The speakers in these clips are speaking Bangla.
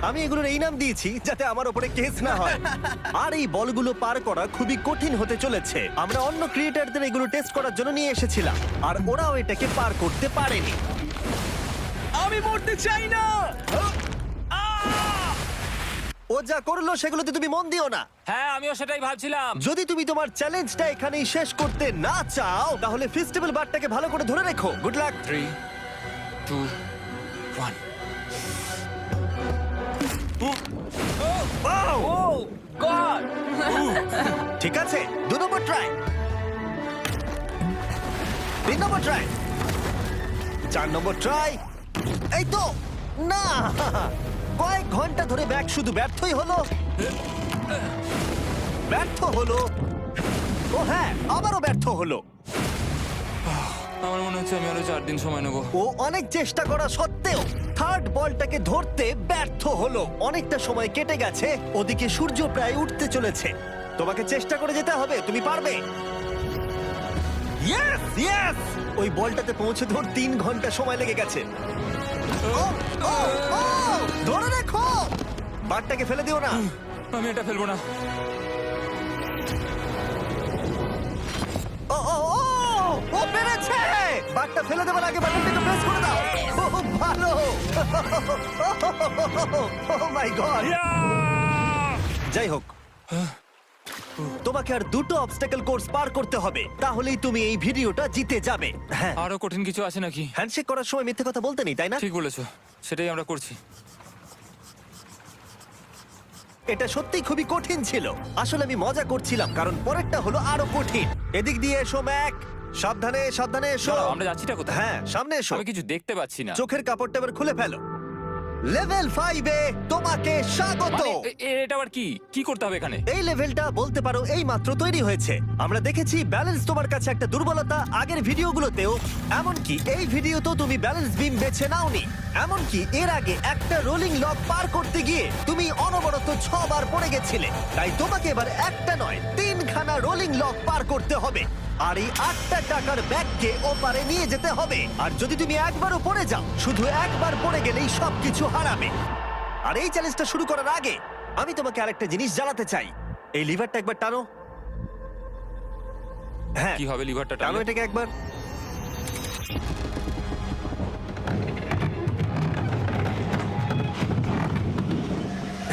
আমি এগুলোর এই নাম দিয়েছি যাতে আমার উপরে কেস না হয়। আর এই বলগুলো পার করা খুবই কঠিন হতে চলেছে। আমরা অন্য ক্রিয়েটারদের এগুলো টেস্ট করার জন্য নিয়ে এসেছিলাম, আর ওরাও এটাকে পার করতে পারেনি। আমি মরতে চাই না। ও যা করলো সেগুলোতে তুমি মন দিও না। হ্যাঁ, আমিও সেটাই ভাবছিলাম। যদি তুমি তোমার চ্যালেঞ্জটা এখানেই শেষ করতে না চাও, তাহলে ফেস্টিভ্যাল বারটাকে ভালো করে ধরে রেখো। Good luck. 3, 2, 1. ও গড! ঠিক আছে, 2 নম্বর ট্রাই, 3 নম্বর ট্রাই, 4 নম্বর ট্রাই। এই তো না, কয়েক ঘন্টা ধরে ব্যাগ শুধু ব্যর্থই হলো, ব্যর্থ হলো। ও হ্যাঁ, আবারও ব্যর্থ হলো। আমার মনে হচ্ছে আমি আরো 4 দিন সময় নেব। ও অনেক চেষ্টা করা সত্ত্বেও থার্ড বলটাকে ধরতে ব্যর্থ হলো। অনেকটা সময় কেটে গেছে, ওদিকে সূর্য প্রায় উঠতে চলেছে। তোমাকে চেষ্টা করে যেতে হবে, তুমি পারবে। ইয়েস ইয়েস, ওই বলটাতে পৌঁছে ধর 3 ঘন্টা সময় লেগে গেছে। ও, ও, ও, ধরে রেখো, বারটাকে ফেলে দিও না। আমি এটা ফেলবো না। ও ও ও, ও পেরেছে। বারটা ফেলে দেবার আগে বাটনটাকে প্রেস করে দাও। খুব ভালো। ও মাই গড। যাই হোক, তোমাকে আর 2টো অবস্টাকেল কোর্স পার করতে হবে, তাহলেই তুমি এই ভিডিওটা জিতে যাবে। হ্যাঁ, আরো কঠিন কিছু আছে নাকি? হ্যান্ডশেক করার সময় মিথ্যে কথা বলতে নেই, তাই না? ঠিক বলেছো, সেটাই আমরা করছি। এটা সত্যিই খুবই কঠিন ছিল। আসলে আমি মজা করছিলাম, কারণ পরেরটা হলো আরো কঠিন। এদিক দিয়ে এসো ম্যাক, সাবধানে সাবধানে এসো। দাঁড়াও, আমরা যাচ্ছিটা কোথায়? হ্যাঁ, সামনে এসো। আমি কিছু দেখতে পাচ্ছি না। চোখের কাপড়টা এবার খুলে ফেলো। লেভেল 5 এ তোমাকে স্বাগত। মানে, এটা আবার কি কি করতে হবে এখানে? এই লেভেলটা বলতে পারো এই মাত্র তৈরি হয়েছে। আমরা দেখেছি ব্যালেন্স তোমার কাছে একটা দুর্বলতা আগের ভিডিওগুলোতেও, এমনকি এই ভিডিওতেও তুমি ব্যালেন্স বিম বেছে নাওনি। এমনকি এর আগে একটা রোলিং লক পার করতে গিয়ে তুমি অনবরত 6 বার পড়ে গেছিলে। তাই তোমাকে এবার একটা নয় 3খানা রোলিং লক পার করতে হবে, আর এই 8টা টাকার ব্যাগকে ওপারে নিয়ে যেতে হবে। আর যদি তুমি একবারও পড়ে যাও, শুধু একবার পড়ে গেলেই সবকিছু হারাবে। আর এই চ্যালেঞ্জটা শুরু করার আগে আমি তোমাকে আরেকটা জিনিস জানাতে চাই। এই লিভারটা একবার টানো। হ্যাঁ, কি হবে লিভারটা টানো টানলে? এটাকে একবার।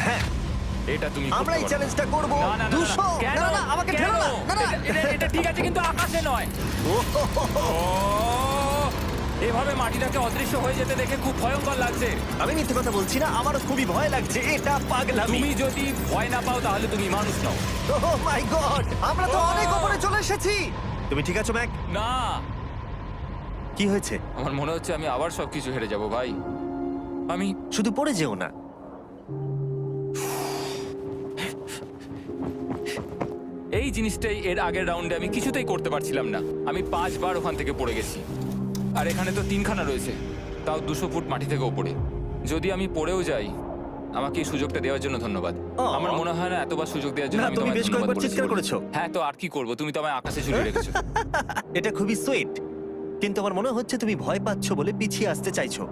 হ্যাঁ, এটা তুমি আমরা এই চ্যালেঞ্জটা করব। না, না, না, না, 200। কেন? না না, আমাকে কেন? ঠেলো না। না না, এটা ঠিক আছে, কিন্তু আকাশে নয়। ও, এভাবে মাটিটাকে অদৃশ্য হয়ে যেতে দেখে খুব ভয়ঙ্কর লাগছে। আমি মিথ্যে কথা বলছি না, আমারও খুবই ভয় লাগছে। এটা পাগলামি। তুমি যদি ভয় না পাও তাহলে তুমি মানুষ নও। ও মাই গড, আমরা তো অনেক উপরে চলে এসেছি। তুমি ঠিক আছো ম্যাক? না, কি হয়েছে? আমার মনে হচ্ছে আমি আবার সবকিছু হেরে যাব ভাই। আমি শুধু পড়ে যেও না। এই জিনিসটাই এর আগের রাউন্ডে আমি কিছুতেই করতে পারছিলাম না। আমি 5 বার ওখান থেকে পড়ে গেছি, আর এখানে তো 3খানা রয়েছে, তাও 200 ফুট মাটি থেকে ওপরে। যদি আমি পড়েও যাই, আমাকে এই সুযোগটা দেওয়ার জন্য ধন্যবাদ। আমার মনে হয় না এতবার সুযোগ দেওয়ার জন্য না, আমি তুমি তোমায় বেশ ধন্যবাদ কয়েকবার বলেছি চিৎকার বলে। করেছো। হ্যাঁ, তো আর কি করব, তুমি তো আমায় আকাশে ঝুলিয়ে রেখেছো। এটা খুবই সুইট, কিন্তু আমার মনে হচ্ছে তুমি ভয় পাচ্ছ বলে পিছিয়ে আসতে চাইছো।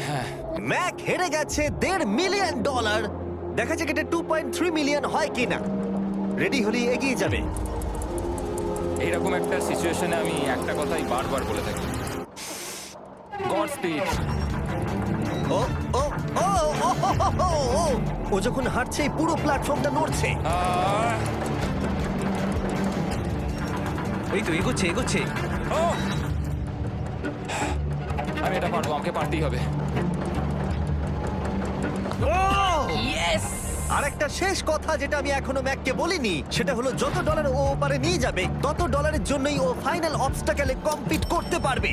হ্যাঁ, ম্যাক হেরে গেছে $1.5 মিলিয়ন। দেখা যাক এটা 2.3 মিলিয়ন হয় কিনা। রেডি হলে এগিয়ে যাবে। এইরকম একটা সিচুয়েশনে আমি একটা কথাই বারবার বলে থাকি, গড স্পিড। ও ও ও ও, ও, ও, ও যখন হাঁটছে এই পুরো প্ল্যাটফর্মটা নড়ছে। এই তো এগোচ্ছে এগোচ্ছে। আমি এটা পারবো, আমাকে পারতেই হবে। ইয়েস! আর একটা শেষ কথা যেটা আমি এখনো ম্যাককে বলিনি, সেটা হলো যত ডলার ও ওপারে নিয়ে যাবে, তত ডলারের জন্যই ও ফাইনাল অবস্টাকেলে কমপ্লিট করতে পারবে।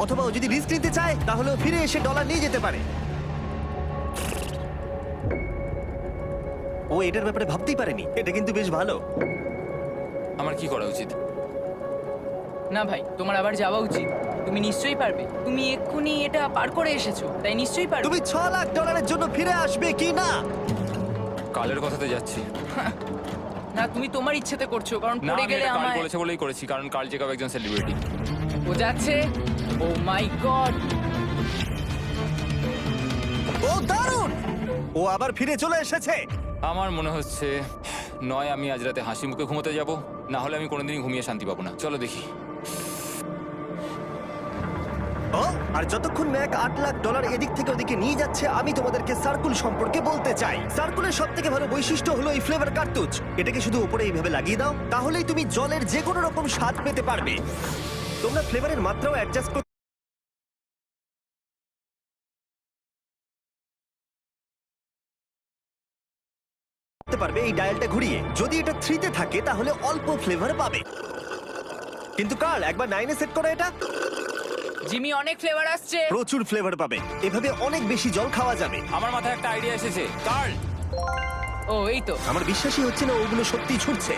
অথবা ও যদি রিস্ক নিতে চায়, তাহলে ও ফিরে এসে ডলার নিয়ে যেতে পারে। ও এটার ব্যাপারে ভাবতেই পারেনি। এটা কিন্তু বেশ ভালো। আমার কি করা উচিত? না ভাই, তোমার আবার যাওয়া উচিত। তুমি নিশ্চয়ই পারবে। তুমি এক্ষুনি এটা পার করে এসেছো, তাই নিশ্চয়ই পারবে। তুমি $6 লাখ জন্য ফিরে আসবে কি না? কালের কথাতে যাচ্ছি। না, তুমি তোমার ইচ্ছেতে করছো, কারণ না, পড়ে আমি গেলে এটা কাল আমায় করেছে বলেই করেছি, কারণ কাল জেকাব একজন সেলিব্রিটি। ও যাচ্ছে। ও মাই গড! ও দারুণ! ও আবার ফিরে চলে এসেছে। আমার মনে হচ্ছে নয় আমি আজ রাতে হাসি মুখে ঘুমোতে যাব, না হলে আমি কোনোদিনই ঘুমিয়ে শান্তি পাবো না। চলো দেখি। ও, আর যতক্ষণ ম্যাক $8 লাখ এদিক থেকে ওদিকে নিয়ে যাচ্ছে, আমি তোমাদেরকে সার্কুল সম্পর্কে বলতে চাই। সার্কুলের সব থেকে ভালো বৈশিষ্ট্য হলো এই ফ্লেভার কার্তুজ। এটাকে শুধু উপরে এইভাবে লাগিয়ে দাও, তাহলেই তুমি জলের যে কোনো রকম স্বাদ পেতে পারবে। তোমরা ফ্লেভারের মাত্রাও অ্যাডজাস্ট করতে পারবে এই ডায়ালটা ঘুরিয়ে। যদি এটা 3-তে থাকে তাহলে অল্প ফ্লেভার পাবে, কিন্তু কার্ল একবার 9-এ সেট করো এটা, জিমি অনেক ফ্লেভার আসছে। প্রচুর ফ্লেভার পাবে। এভাবে অনেক বেশি জল খাওয়া যাবে। আমার মাথায় একটা আইডিয়া এসেছে, কার্ল। ও এই তো আমার বিশ্বাসই হচ্ছে না ওগুলো সত্যি ছুটছে।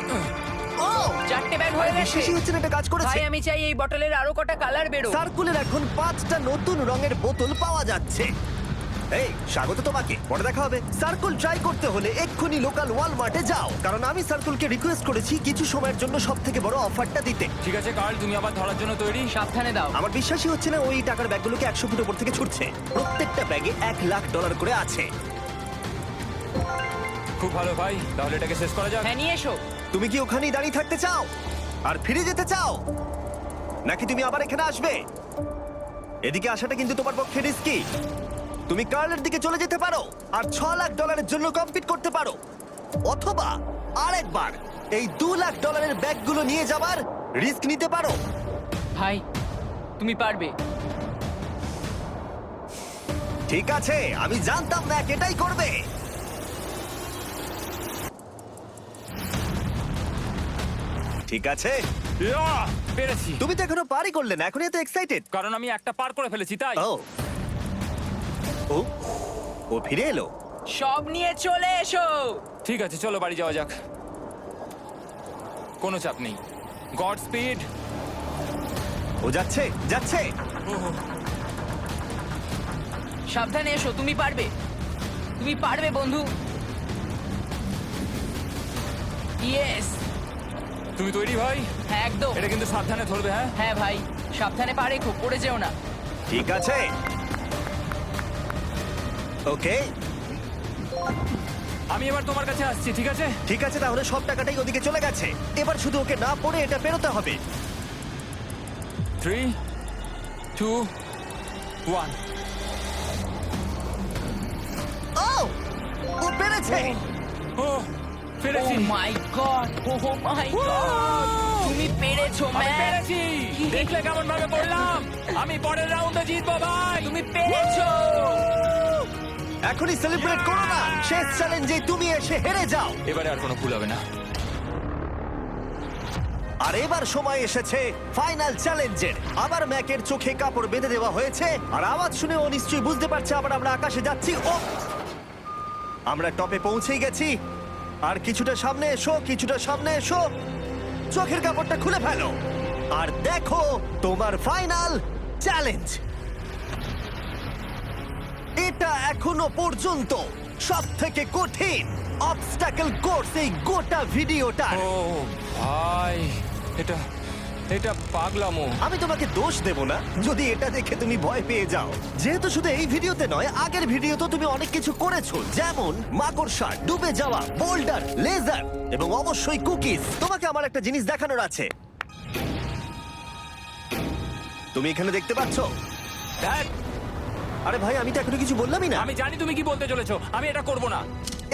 ও, 4টে ব্যাগ হয়ে গেছে। বিশ্বাসই হচ্ছে না এটা কাজ করেছে। ভাই আমি চাই এই বটলের আরো কটা কালার বেরো। সার্কুলের এখন 5টা নতুন রঙের বোতল পাওয়া যাচ্ছে। এই স্বাগত তোমাকে, পরে দেখা হবে। সার্কুল ট্রাই করতে হলে এক্ষুনি লোকাল ওয়ালমার্টে যাও, কারণ আমি সার্কুলকে রিকোয়েস্ট করেছি কিছু সময়ের জন্য সবথেকে বড় অফারটা দিতে। ঠিক আছে কার্ল, তুমি আবার ধরার জন্য তৈরি? সাবধানে দাও। আমার বিশ্বাসই হচ্ছে না ওই টাকার ব্যাগগুলোকে 100 ফুট উপর থেকে ছুটছে। প্রত্যেকটা ব্যাগে $1 লাখ করে আছে। খুব ভালো ভাই, তাহলে এটাকে শেষ করা যাক। হ্যাঁ নিয়ে এসো। তুমি কি ওখানেই দাঁড়িয়ে থাকতে চাও আর ফিরে যেতে চাও, নাকি তুমি আবার এখানে আসবে? এদিকে আসাটা কিন্তু তোমার পক্ষে রিস্কি। তুমি কার্লের দিকে চলে যেতে পারো আর $6 লাখ জন্য কম্পিট করতে পারো, অথবা আরেকবার এই $2 লাখ ব্যাগগুলো নিয়ে যাবার রিস্ক নিতে পারো। ভাই তুমি পারবে। ঠিক আছে, আমি জানতাম না এটাই করবে। ঠিক আছে, ইয়াহ! পেরেছি। তুমি তো এখনো পারই করলে না, এখন এত এক্সাইটেড। কারণ আমি একটা পার করে ফেলেছি তাই। ও ও ও ফিরে এলো। সব নিয়ে চলে এসো। ঠিক আছে চলো বাড়ি যাওয়া যাক। কোনো চাপ নেই। God speed. ও যাচ্ছে যাচ্ছে। সাবধানে এসো, তুমি পারবে। তুমি পারবে বন্ধু। ইয়েস। তুমি তৈরি ভাই? হ্যাঁ একদম। এটা কিন্তু সাবধানে ধরবে। হ্যাঁ হ্যাঁ ভাই সাবধানে পারে, খুব পড়ে যেও না। ঠিক আছে, ওকে আমি এবার তোমার কাছে আসছি, ঠিক আছে? ঠিক আছে, তাহলে সব টাকাটাই ওদিকে চলে গেছে। এবার শুধু ওকে না পড়ে এটা পেরোতে হবে। 3, 2, 1। ও ও পেরেছে। ও ও পেরেছি। মাই গড, ও মাই গড, তুমি পেরেছো আমি ম্যান। পেরেছি। দেখলে কেমন ভাবে পড়লাম? আমি পরের রাউন্ডে জিতবো ভাই। তুমি পেরেছো। এখনই সেলিব্রেট করো না, শেষ চ্যালেঞ্জে তুমি এসে হেরে যাও। এবারে আর কোনো ভুল হবে না। আর এবার সময় এসেছে ফাইনাল চ্যালেঞ্জের। আবার ম্যাকের চোখে কাপড় বেঁধে দেওয়া হয়েছে, আর আওয়াজ শুনে ও নিশ্চয়ই বুঝতে পারছে আবার আমরা আকাশে যাচ্ছি। ও আমরা টপে পৌঁছেই গেছি। আর কিছুটা সামনে এসো, কিছুটা সামনে এসো। চোখের কাপড়টা খুলে ফেলো আর দেখো তোমার ফাইনাল চ্যালেঞ্জ। এটা এখনো পর্যন্ত সবথেকে কঠিন অবস্টাকল কোর্স এই গোটা ভিডিওটার। ও ভাই, এটা এটা পাগলামো। আমি তোমাকে দোষ দেব না যদি এটা দেখে তুমি ভয় পেয়ে যাও, যেহেতু শুধু এই ভিডিওতে নয়, আগের ভিডিওতে তুমি অনেক কিছু করেছো, যেমন মাকড়সা, ডুবে যাওয়া, বোল্ডার, লেজার এবং অবশ্যই কুকিজ। তোমাকে আমার একটা জিনিস দেখানোর আছে। তুমি এখানে দেখতে পাচ্ছ? ধ্যাৎ, আরে ভাই, আমি তো এখনো কিছু বললামই না। আমি জানি তুমি কি বলতে চলেছো। আমি এটা করব না।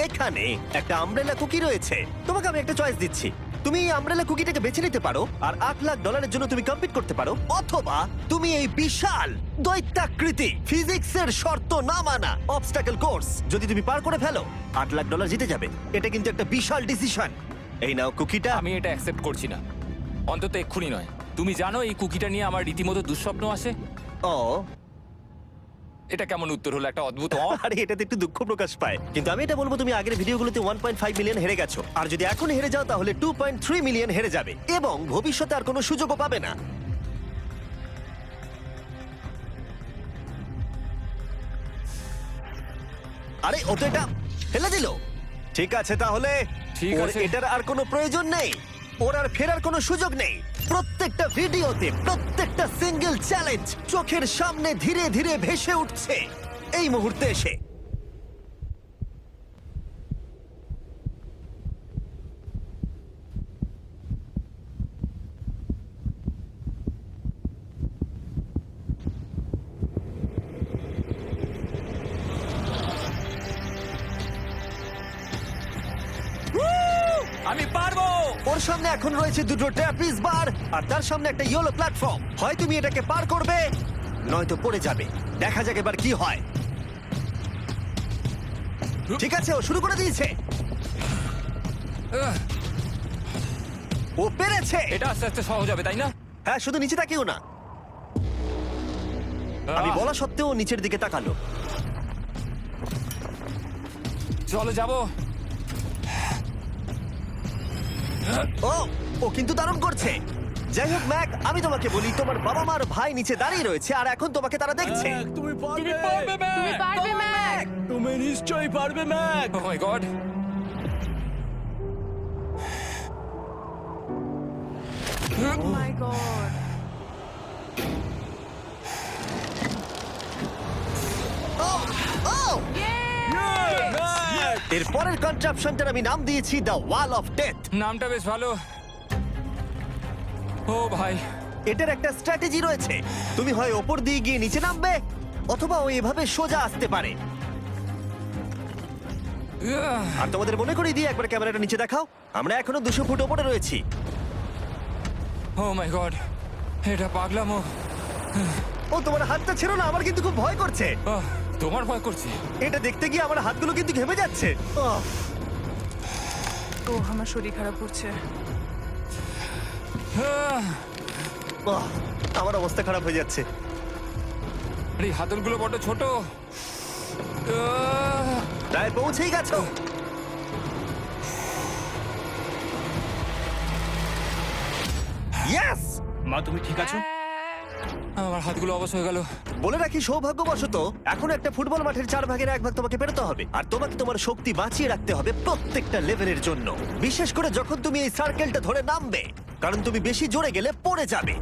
এখানে একটা আমব্রেলা কুকি রয়েছে। তোমাকে আমি একটা চয়েস দিচ্ছি, তুমি এই আমব্রেলা কুকিটাকে বেছে নিতে পারো আর $8 লাখ জন্য তুমি কম্পিট করতে পারো, অথবা তুমি এই বিশাল দৈত্যাকৃতি ফিজিক্সের শর্ত না মানা অবস্টাকল কোর্স যদি তুমি পার করে ফেলো $8 লাখ জিতে যাবে। এটা কিন্তু একটা বিশাল ডিসিশন। এই নাও কুকিটা। আমি এটা অ্যাকসেপ্ট করছি না, অন্তত এক্ষুনি নয়। তুমি জানো এই কুকিটা নিয়ে আমার রীতিমতো দুঃস্বপ্ন আসে। ও এটা কেমন উত্তর হলো? একটা অদ্ভুত আরে এটাতে একটু দুঃখ প্রকাশ পায়, কিন্তু আমি এটা বলবো তুমি আগের ভিডিওগুলোতে 1.5 মিলিয়ন হেরে গেছো, আর যদি এখন হেরে যাও তাহলে 2.3 মিলিয়ন হেরে যাবে এবং ভবিষ্যতে আর কোনো সুযোগও পাবে না। আরে ও তো এটা ফেলে দিল। ঠিক আছে, তাহলে ঠিক ওর আছে। এটার আর কোনো প্রয়োজন নেই, ওর আর ফেরার কোনো সুযোগ নেই। প্রত্যেকটা ভিডিওতে প্রত্যেকটা সিঙ্গেল চ্যালেঞ্জ চোখের সামনে ধীরে ধীরে ভেসে উঠছে এই মুহূর্তে এসে। তোমার সামনে এখন রয়েছে দুটো ট্র্যাপিজ বার আর তার সামনে একটা ইয়েলো প্ল্যাটফর্ম। হয় তুমি এটাকে পার করবে নয়তো পড়ে যাবে। দেখা যাক এবার কি হয়। ঠিক আছে, ও শুরু করে দিয়েছে। আহ, ও পেরেছে। এটা আস্তে আস্তে সহজ হবে, তাই না? হ্যাঁ, শুধু নিচে তাকিও না। আমি বলা সত্ত্বেও ও নিচের দিকে তাকালো। চলো যাবো। ও ও কিন্তু দারুণ করছে। যাই হোক ম্যাক, আমি তোমাকে বলি তোমার বাবা মার ভাই নিচে দাঁড়িয়ে রয়েছে আর এখন তোমাকে তারা দেখছে। ম্যাক, তুমি পারবে। তুমি পারবে ম্যাক। তুমি নিশ্চয়ই পারবে ম্যাক। ও মাই গড। ও মাই গড। ও ও ম্যাক! এর পরের কনট্রাপশনটার আমি নাম দিয়েছি দ্য ওয়াল অফ ডেথ। নামটা বেশ ভালো। ও ভাই, এটার একটা স্ট্র্যাটেজি রয়েছে। তুমি হয় ওপর দিয়ে গিয়ে নিচে নামবে অথবা ও এভাবে সোজা আসতে পারে। আর তোমাদের মনে করিয়ে দিয়ে একবার ক্যামেরাটা নিচে দেখাও। আমরা এখনো 200 ফুট ওপরে রয়েছি। ও মাই গড, এটা পাগলামো। ও তোমার হাতটা ছেড়ো না, আমার কিন্তু খুব ভয় করছে। আহ, তোমার ভয় করছে? এটা দেখতে গিয়ে আমার হাতগুলো কিন্তু ঘেমে যাচ্ছে। ও আমার শরীর খারাপ করছে। আহ, আমার অবস্থা খারাপ হয়ে যাচ্ছে। আরে এই হাতলগুলো বড় ছোট। আহ, প্রায় পৌঁছেই গেছো। ইয়েস! মা, তুমি ঠিক আছো? আমার হাতগুলো অবশ হয়ে গেল। বলে রাখি, সৌভাগ্যবশত এখন একটা ফুটবল মাঠের 4 ভাগের 1 ভাগ তোমাকে পেরোতে হবে আর তোমাকে তোমার শক্তি বাঁচিয়ে রাখতে হবে প্রত্যেকটা লেভেলের জন্য, বিশেষ করে যখন তুমি এই সার্কেলটা ধরে নামবে, কারণ তুমি বেশি জোরে গেলে পড়ে যাবে।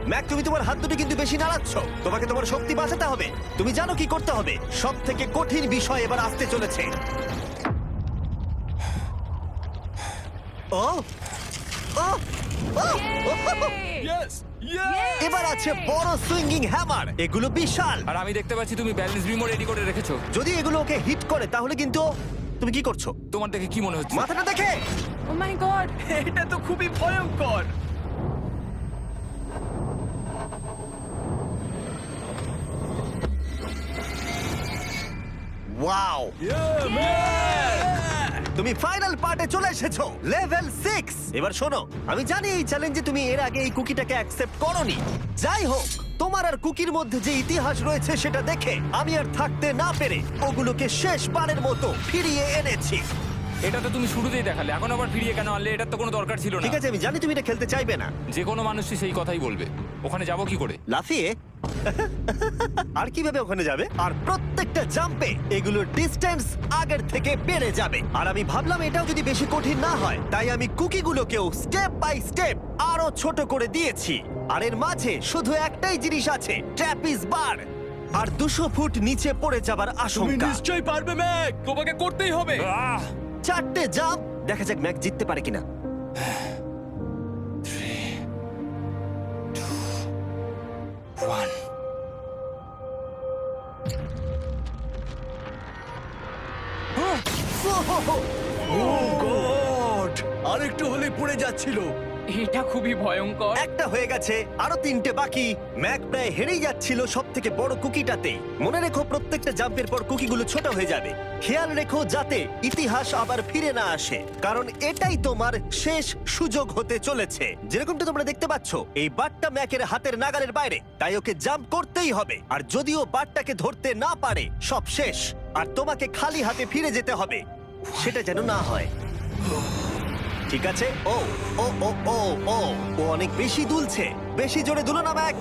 ম্যাক, তুমি তোমার হাত দুটো কিন্তু বেশি নাড়াচ্ছ। তোমাকে তোমার শক্তি বাঁচাতে হবে। তুমি জানো কি করতে হবে। সব থেকে কঠিন বিষয় এবার আসতে চলেছে। ও ও ও ইয়েস! ইয়েস! এবার আছে বড় সুইঙ্গিং হ্যামার। এগুলো বিশাল। আর আমি দেখতে পাচ্ছি তুমি ব্যালেন্স বিমও রেডি করে রেখেছো। যদি এগুলো ওকে হিট করে তাহলে কিন্তু তুমি কি করছো? তোমার দেখে কি মনে হচ্ছে? মাথাটা দেখে। ও মাই গড। এটা তো খুবই ভয়ঙ্কর। ওয়াও, তুমি ফাইনাল পার্টে চলে এসেছো, লেভেল 6। এবার শোনো, আমি জানি এই চ্যালেঞ্জে তুমি এর আগে এই কুকিটাকে অ্যাকসেপ্ট করোনি। যাই হোক, তোমার আর কুকির মধ্যে যে ইতিহাস রয়েছে সেটা দেখে আমি আর থাকতে না পেরে ওগুলোকে শেষবারের মতো ফিরিয়ে এনেছি। এটা তো তুমি শুরুতেই দেখালে, এখন আবার ফিরিয়ে কেন আনলে? এটার তো কোনো দরকার ছিল না। ঠিক আছে, আমি জানি তুমি এটা খেলতে চাইবে না। যে কোনো মানুষই সেই কথাই বলবে। ওখানে যাবো কি করে? লাফিয়ে? আর কিভাবে ওখানে যাবে? আর প্রত্যেকটা জাম্পে এগুলোর ডিস্টেন্স আগের থেকে বেড়ে যাবে। আর আমি ভাবলাম এটাও যদি বেশি কঠিন না হয়, তাই আমি কুকিগুলোকেও স্টেপ বাই স্টেপ আরো ছোট করে দিয়েছি। আর এর মাঝে শুধু একটাই জিনিস আছে, ট্র্যাপিজ বার। আর 200 ফুট নিচে পড়ে যাবার তুমি আশঙ্কা। নিশ্চয়ই পারবে ম্যাক, তোমাকে করতেই হবে। আহ! 4টে জাম্প। দেখা যাক ম্যাক জিততে পারে কিনা। 1 ও গড! আরেকটু হলে পড়ে যাচ্ছিল। এটা খুবই ভয়ঙ্কর। একটা হয়ে গেছে, আরো 3টে বাকি। ম্যাক প্রায় হেরেই যাচ্ছিল সব থেকে বড় কুকিটাতে। মনে রেখো, প্রত্যেকটা জাম্পের পর কুকিগুলো ছোট হয়ে যাবে। খেয়াল রেখো যাতে ইতিহাস আবার ফিরে না আসে, কারণ এটাই তোমার শেষ সুযোগ হতে চলেছে। যেরকমটা তোমরা দেখতে পাচ্ছ, এই বারটা ম্যাকের হাতের নাগালের বাইরে, তাই ওকে জাম্প করতেই হবে। আর যদিও বারটাকে ধরতে না পারে, সব শেষ। আর তোমাকে খালি হাতে ফিরে যেতে হবে, সেটা যেন না হয়। ঠিক আছে। ও ও ও ও ও ও অনেক বেশি দুলছে। বেশি জোরে দুলো না ম্যাক।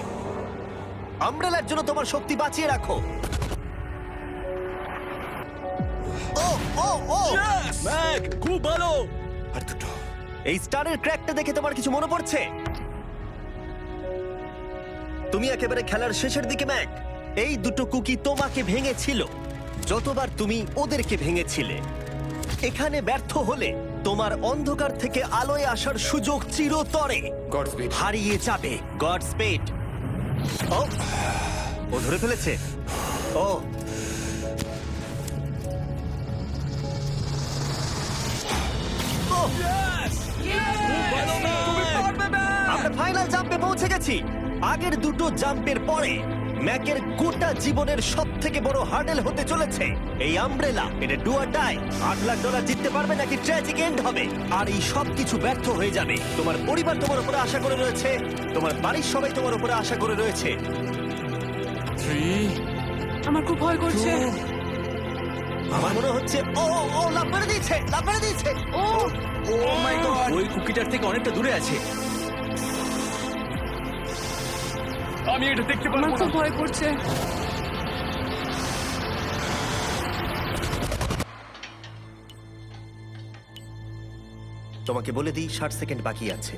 আমব্রেলার জন্য তোমার শক্তি বাঁচিয়ে রাখো। ও ও ও ম্যাক, খুব ভালো। আর দুটো। এই স্টারের ক্র্যাকটা দেখে তোমার কিছু মনে পড়ছে? তুমি একেবারে খেলার শেষের দিকে ম্যাক। এই দুটো কুকি তোমাকে ভেঙেছিল যতবার তুমি ওদেরকে ভেঙেছিলে। এখানে ব্যর্থ হলে তোমার অন্ধকার থেকে আলোয় আসার সুযোগ চিরতরে গডস্পিড। হারিয়ে যাবে। God speed. ও ও ধরে ফেলেছে। ও ও Yes! ফাইনাল জাম্পে পৌঁছে গেছি। আগের দুটো জাম্পের পরে ম্যাকের গোটা জীবনের সব থেকে বড় হার্ডেল হতে চলেছে এই আমব্রেলা। এটা ডু অর ডাই। $8 লাখ জিততে পারবে নাকি ট্র্যাজিক এন্ড হবে। আর এই সব কিছু ব্যর্থ হয়ে যাবে। তোমার পরিবার তোমার উপরে আশা করে রয়েছে, তোমার বাড়ির সবাই তোমার উপরে আশা করে রয়েছে। 3, আমার খুব ভয় করছে। 2, আমার মনে হচ্ছে ও ও লাভ মেরে দিয়েছে, লাভ মেরে দিয়েছে। ও ও মাই গড, ওই কুকিটার থেকে অনেকটা দূরে আছে। আমি এটা দেখতে আমার পারবো খুব না। ভয় করছে। তোমাকে বলে দিই 60 সেকেন্ড বাকি আছে।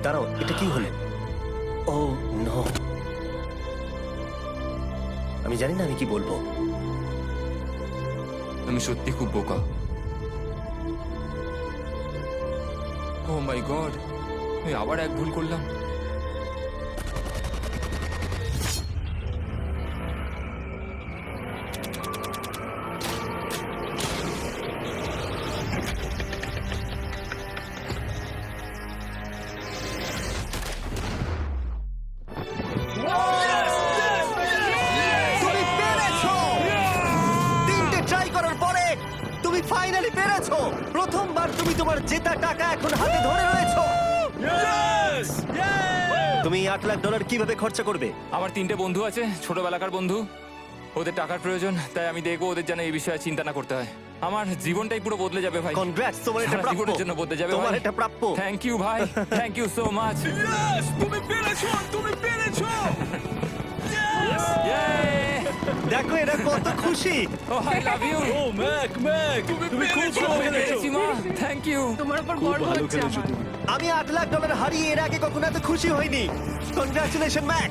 দাঁড়াও, এটা কি হলো? ও নো, আমি জানি না আমি কি বলবো। আমি সত্যি খুব বোকা। ও মাই গড, আমি আবার এক ভুল করলাম। তুমি পেরেছো! 3টে ট্রাই করার পরে তুমি ফাইনালি পেরেছো। প্রথমবার তুমি তোমার জেতা টাকা এখন হাতে ধরে রয়েছো। Yes! তুমি $8 লাখ কিভাবে খরচা করবে? আমার 3টে বন্ধু আছে, ছোটবেলাকার বন্ধু। ওদের টাকার প্রয়োজন, তাই আমি দেখবো ওদের যেন এই বিষয়ে চিন্তা না করতে হয়। আমার জীবনটাই পুরো বদলে যাবে ভাই। কনগ্রাটস, তোমার এটা সারা প্রাপ্য। জীবনের জন্য বদলে যাবে তোমার ভাই। এটা প্রাপ্য। থ্যাংক ইউ ভাই, thank you so much. Yes! তুমি পেরেছো, তুমি পেরেছো। দেখো এরা কত খুশি। Oh I love you. Oh Mac, তুমি খুব ভালো খেলেছো। Thank you. তোমার উপর খুব গর্ব ভালো হচ্ছে খেলেছো আমার। তুমি। আমি $8 লাখ হারিয়ে এর আগে কখনো এত খুশি হইনি। Congratulation Mac.